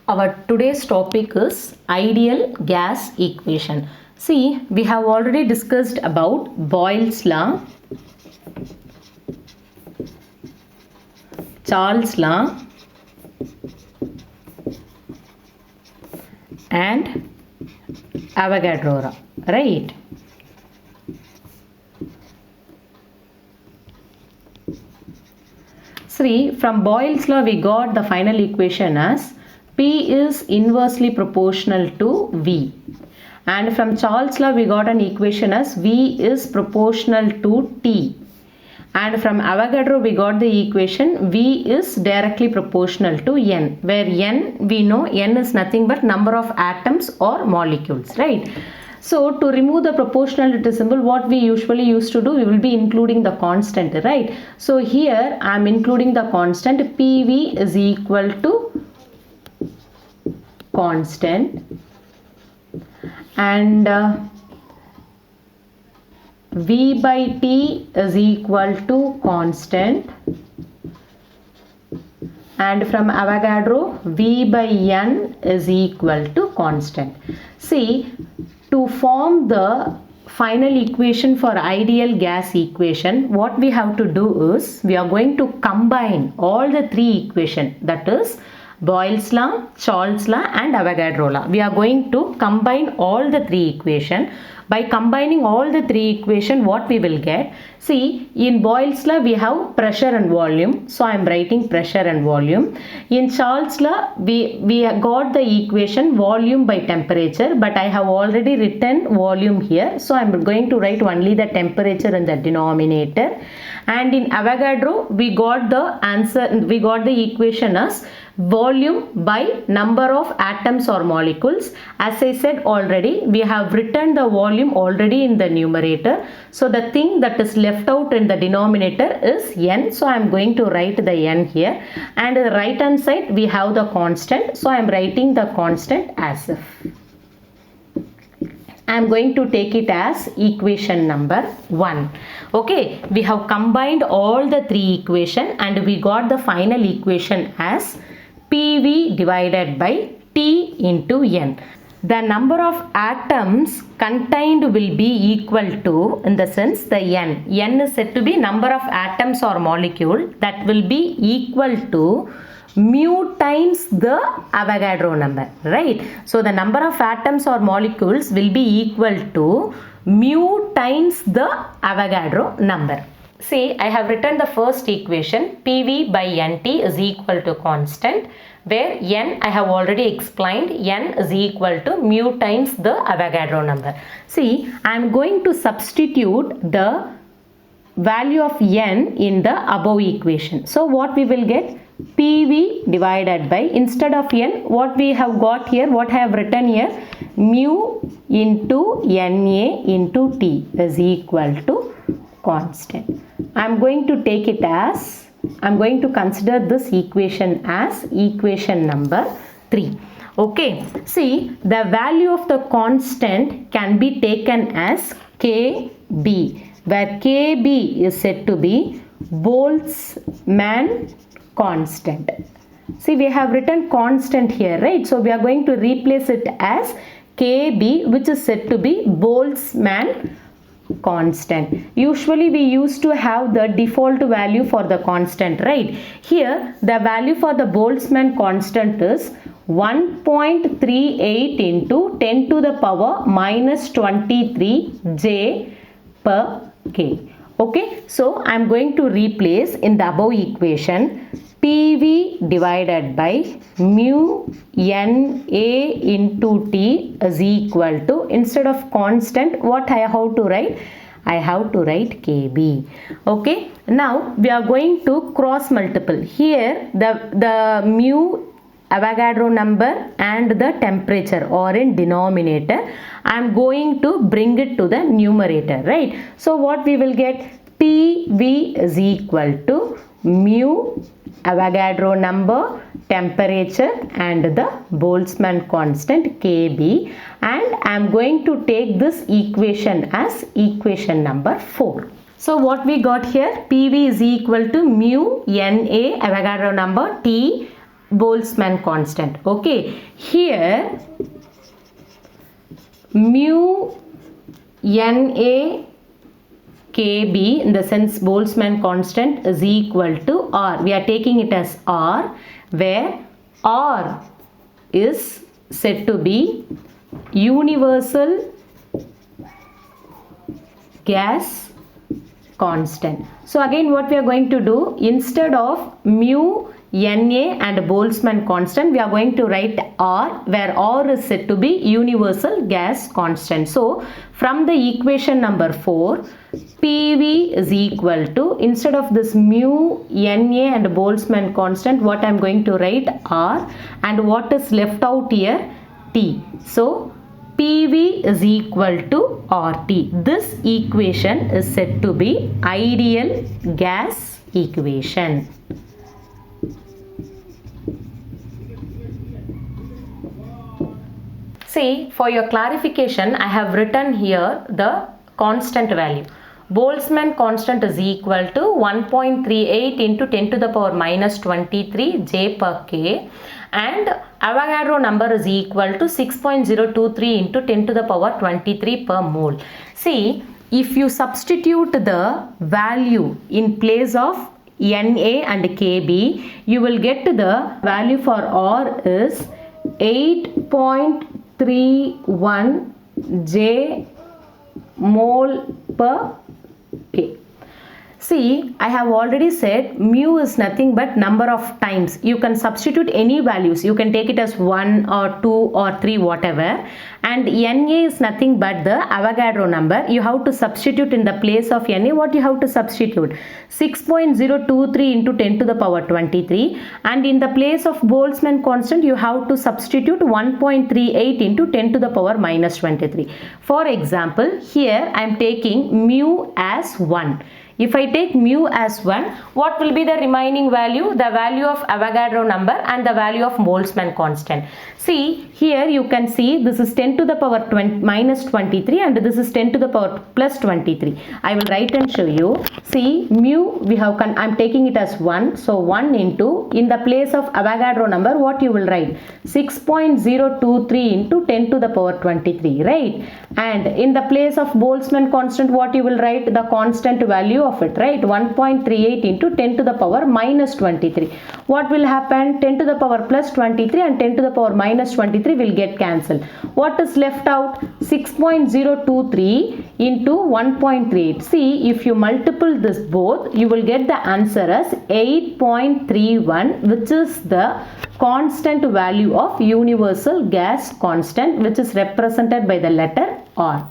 Our today's topic is ideal gas equation. See, we have already discussed about Boyle's law, Charles' law, and Avogadro law, right? See, from Boyle's law we got the final equation as P is inversely proportional to V. And from Charles' law we got an equation as V is proportional to T. And from Avogadro we got the equation V is directly proportional to N, where N, we know N is nothing but number of atoms or molecules, right? So to remove the proportionality symbol, what we usually used to do, we will be including the constant, right? So here I am including the constant PV is equal to constant, and V by T is equal to constant, and from Avogadro V by N is equal to constant. See, to form the final equation for ideal gas equation, what we have to do is we are going to combine all the three equations, that is Boyle's law, Charles' law and Avogadro law. We are going to combine all the three equations. By combining all the three equations, what we will get? See, in Boyle's law we have pressure and volume. So I am writing pressure and volume. In Charles' law we got the equation volume by temperature, but I have already written volume here. So I am going to write only the temperature in the denominator. And in Avogadro we got the answer, we got the equation as volume by number of atoms or molecules. As I said already, we have written the volume already in the numerator. So the thing that is left out in the denominator is N. So I am going to write the N here. And the right hand side we have the constant. So I am writing the constant as if. I am going to take it as equation number 1. Okay, we have combined all the three equations and we got the final equation as PV divided by T into N. The number of atoms contained will be equal to, in the sense the N. N is said to be number of atoms or molecule, that will be equal to mu times the Avogadro number, right? So the number of atoms or molecules will be equal to mu times the Avogadro number. See, I have written the first equation, PV by NT is equal to constant, where N I have already explained, N is equal to mu times the Avogadro number. See, I am going to substitute the value of N in the above equation. So what we will get? PV divided by, instead of N, what we have got here, what I have written here, mu into Na into T is equal to constant. I am going to take it as, I am going to consider this equation as equation number 3. Okay, see, the value of the constant can be taken as Kb, where Kb is said to be Boltzmann constant. See, we have written constant here, right? So we are going to replace it as Kb, which is said to be Boltzmann constant. Usually we used to have the default value for the constant, right? Here the value for the Boltzmann constant is 1.38 into 10 to the power minus 23 J per K. Okay, so I am going to replace in the above equation PV divided by mu Na into T is equal to, instead of constant, what I have to write? I have to write Kb. Okay, now we are going to cross multiple. Here the mu Avogadro number and the temperature are in denominator. I am going to bring it to the numerator, right? So what we will get? PV is equal to mu Avogadro number, temperature and the Boltzmann constant Kb, and I am going to take this equation as equation number 4. So what we got here, PV is equal to mu Na Avogadro number, T Boltzmann constant. Okay, here mu Na Kb, in the sense Boltzmann constant, is equal to R. We are taking it as R, where R is said to be universal gas constant. So again what we are going to do, instead of mu Na and Boltzmann constant, we are going to write R, where R is said to be universal gas constant. So from the equation number 4, PV is equal to, instead of this mu Na and Boltzmann constant, what I am going to write R, and what is left out here, T. So PV is equal to RT. This equation is said to be ideal gas equation. See, for your clarification, I have written here the constant value. Boltzmann constant is equal to 1.38 into 10 to the power minus 23 J per K, and Avogadro number is equal to 6.023 into 10 to the power 23 per mole. See, if you substitute the value in place of Na and Kb, you will get the value for R is 8.31 J mole per K. See, I have already said mu is nothing but number of times. You can substitute any values. You can take it as 1 or 2 or 3, whatever. And Na is nothing but the Avogadro number. You have to substitute in the place of Na. What you have to substitute? 6.023 into 10 to the power 23. And in the place of Boltzmann constant, you have to substitute 1.38 into 10 to the power minus 23. For example, here I am taking mu as 1. If I take mu as 1, what will be the remaining value? The value of Avogadro number and the value of Boltzmann constant. See, here you can see this is 10 to the power minus 23 and this is 10 to the power plus 23. I will write and show you. See, mu we have, I am taking it as 1. So 1 into, in the place of Avogadro number, what you will write? 6.023 into 10 to the power 23, right? And in the place of Boltzmann constant, what you will write? The constant value of it, right? 1.38 into 10 to the power minus 23. What will happen? 10 to the power plus 23 and 10 to the power minus 23 will get cancelled. What is left out? 6.023 into 1.38. See, if you multiple this both, you will get the answer as 8.31, which is the constant value of universal gas constant, which is represented by the letter R.